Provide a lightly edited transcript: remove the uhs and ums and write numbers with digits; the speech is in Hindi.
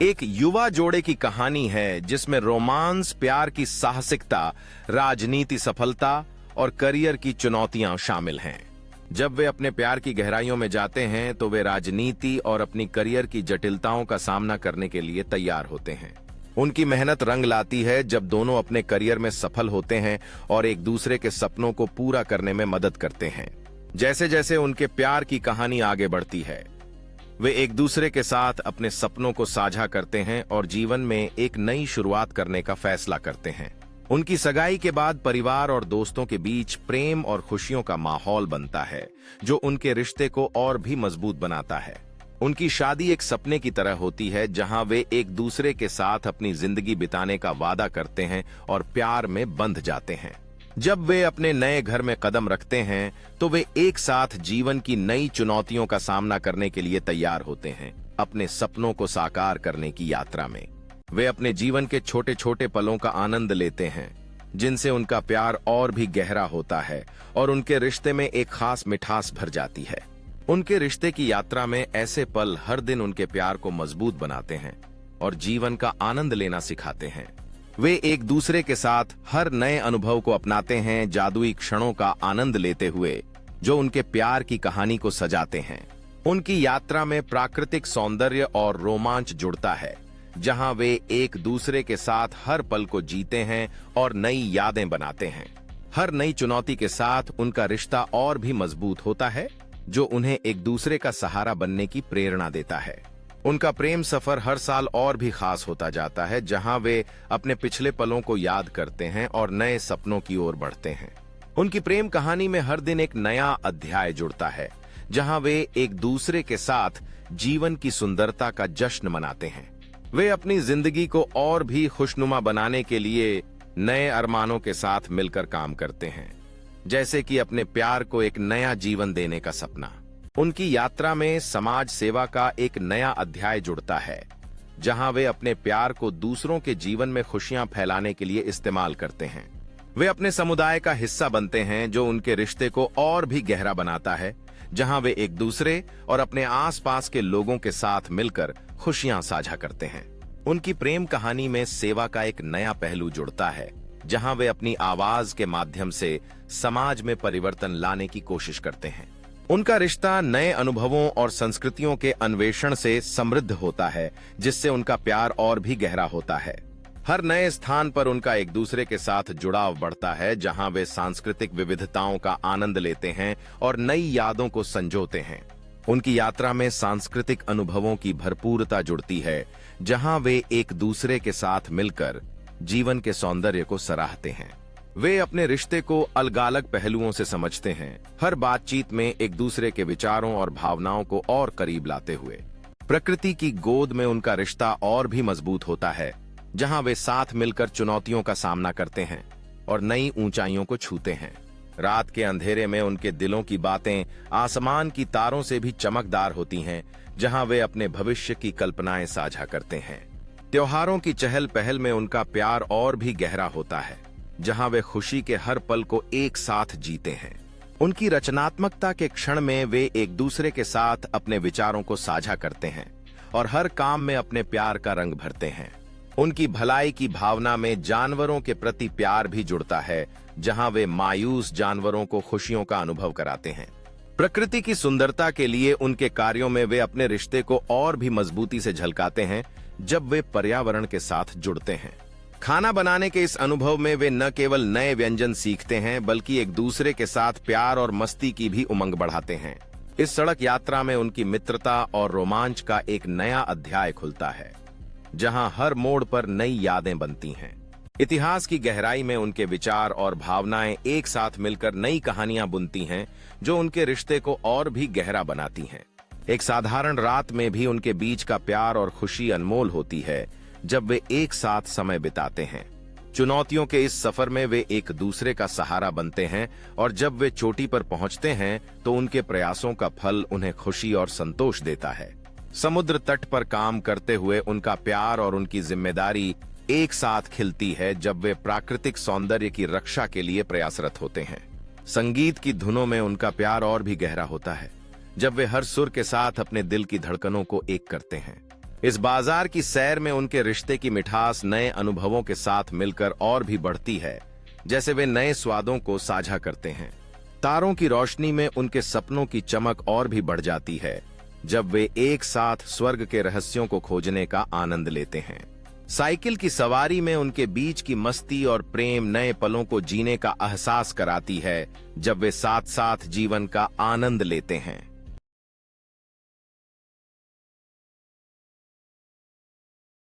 एक युवा जोड़े की कहानी है जिसमें रोमांस, प्यार की साहसिकता, राजनीति सफलता और करियर की चुनौतियां शामिल हैं। जब वे अपने प्यार की गहराइयों में जाते हैं तो वे राजनीति और अपनी करियर की जटिलताओं का सामना करने के लिए तैयार होते हैं। उनकी मेहनत रंग लाती है जब दोनों अपने करियर में सफल होते हैं और एक दूसरे के सपनों को पूरा करने में मदद करते हैं। जैसे जैसे उनके प्यार की कहानी आगे बढ़ती है, वे एक दूसरे के साथ अपने सपनों को साझा करते हैं और जीवन में एक नई शुरुआत करने का फैसला करते हैं। उनकी सगाई के बाद परिवार और दोस्तों के बीच प्रेम और खुशियों का माहौल बनता है, जो उनके रिश्ते को और भी मजबूत बनाता है। उनकी शादी एक सपने की तरह होती है, जहां वे एक दूसरे के साथ अपनी जिंदगी बिताने का वादा करते हैं और प्यार में बंध जाते हैं। जब वे अपने नए घर में कदम रखते हैं तो वे एक साथ जीवन की नई चुनौतियों का सामना करने के लिए तैयार होते हैं। अपने सपनों को साकार करने की यात्रा में वे अपने जीवन के छोटे छोटे पलों का आनंद लेते हैं, जिनसे उनका प्यार और भी गहरा होता है और उनके रिश्ते में एक खास मिठास भर जाती है। उनके रिश्ते की यात्रा में ऐसे पल हर दिन उनके प्यार को मजबूत बनाते हैं और जीवन का आनंद लेना सिखाते हैं। वे एक दूसरे के साथ हर नए अनुभव को अपनाते हैं, जादुई क्षणों का आनंद लेते हुए जो उनके प्यार की कहानी को सजाते हैं। उनकी यात्रा में प्राकृतिक सौंदर्य और रोमांच जुड़ता है, जहां वे एक दूसरे के साथ हर पल को जीते हैं और नई यादें बनाते हैं। हर नई चुनौती के साथ उनका रिश्ता और भी मजबूत होता है, जो उन्हें एक दूसरे का सहारा बनने की प्रेरणा देता है। उनका प्रेम सफर हर साल और भी खास होता जाता है, जहां वे अपने पिछले पलों को याद करते हैं और नए सपनों की ओर बढ़ते हैं। उनकी प्रेम कहानी में हर दिन एक नया अध्याय जुड़ता है, जहां वे एक दूसरे के साथ जीवन की सुंदरता का जश्न मनाते हैं। वे अपनी जिंदगी को और भी खुशनुमा बनाने के लिए नए अरमानों के साथ मिलकर काम करते हैं, जैसे कि अपने प्यार को एक नया जीवन देने का सपना। उनकी यात्रा में समाज सेवा का एक नया अध्याय जुड़ता है, जहां वे अपने प्यार को दूसरों के जीवन में खुशियां फैलाने के लिए इस्तेमाल करते हैं। वे अपने समुदाय का हिस्सा बनते हैं, जो उनके रिश्ते को और भी गहरा बनाता है, जहां वे एक दूसरे और अपने आसपास के लोगों के साथ मिलकर खुशियां साझा करते हैं। उनकी प्रेम कहानी में सेवा का एक नया पहलू जुड़ता है, जहां वे अपनी आवाज के माध्यम से समाज में परिवर्तन लाने की कोशिश करते हैं। उनका रिश्ता नए अनुभवों और संस्कृतियों के अन्वेषण से समृद्ध होता है, जिससे उनका प्यार और भी गहरा होता है। हर नए स्थान पर उनका एक दूसरे के साथ जुड़ाव बढ़ता है, जहां वे सांस्कृतिक विविधताओं का आनंद लेते हैं और नई यादों को संजोते हैं। उनकी यात्रा में सांस्कृतिक अनुभवों की भरपूरता जुड़ती है, जहां वे एक दूसरे के साथ मिलकर जीवन के सौंदर्य को सराहते हैं। वे अपने रिश्ते को अलग-अलग पहलुओं से समझते हैं, हर बातचीत में एक दूसरे के विचारों और भावनाओं को और करीब लाते हुए। प्रकृति की गोद में उनका रिश्ता और भी मजबूत होता है, जहां वे साथ मिलकर चुनौतियों का सामना करते हैं और नई ऊंचाइयों को छूते हैं। रात के अंधेरे में उनके दिलों की बातें आसमान की तारों से भी चमकदार होती हैं, जहां वे अपने भविष्य की कल्पनाएं साझा करते हैं। त्योहारों की चहल पहल में उनका प्यार और भी गहरा होता है, जहां वे खुशी के हर पल को एक साथ जीते हैं। उनकी रचनात्मकता के क्षण में वे एक दूसरे के साथ अपने विचारों को साझा करते हैं और हर काम में अपने प्यार का रंग भरते हैं। उनकी भलाई की भावना में जानवरों के प्रति प्यार भी जुड़ता है, जहां वे मायूस जानवरों को खुशियों का अनुभव कराते हैं। प्रकृति की सुंदरता के लिए उनके कार्यों में वे अपने रिश्ते को और भी मजबूती से झलकाते हैं, जब वे पर्यावरण के साथ जुड़ते हैं। खाना बनाने के इस अनुभव में वे न केवल नए व्यंजन सीखते हैं, बल्कि एक दूसरे के साथ प्यार और मस्ती की भी उमंग बढ़ाते हैं। इस सड़क यात्रा में उनकी मित्रता और रोमांच का एक नया अध्याय खुलता है, जहां हर मोड़ पर नई यादें बनती हैं। इतिहास की गहराई में उनके विचार और भावनाएं एक साथ मिलकर नई कहानियां बुनती हैं, जो उनके रिश्ते को और भी गहरा बनाती हैं। एक साधारण रात में भी उनके बीच का प्यार और खुशी अनमोल होती है, जब वे एक साथ समय बिताते हैं। चुनौतियों के इस सफर में वे एक दूसरे का सहारा बनते हैं और जब वे चोटी पर पहुंचते हैं तो उनके प्रयासों का फल उन्हें खुशी और संतोष देता है। समुद्र तट पर काम करते हुए उनका प्यार और उनकी जिम्मेदारी एक साथ खिलती है, जब वे प्राकृतिक सौंदर्य की रक्षा के लिए प्रयासरत होते हैं। संगीत की धुनों में उनका प्यार और भी गहरा होता है, जब वे हर सुर के साथ अपने दिल की धड़कनों को एक करते हैं। इस बाजार की सैर में उनके रिश्ते की मिठास नए अनुभवों के साथ मिलकर और भी बढ़ती है, जैसे वे नए स्वादों को साझा करते हैं। तारों की रोशनी में उनके सपनों की चमक और भी बढ़ जाती है, जब वे एक साथ स्वर्ग के रहस्यों को खोजने का आनंद लेते हैं। साइकिल की सवारी में उनके बीच की मस्ती और प्रेम नए पलों को जीने का एहसास कराती है, जब वे साथ साथ जीवन का आनंद लेते हैं।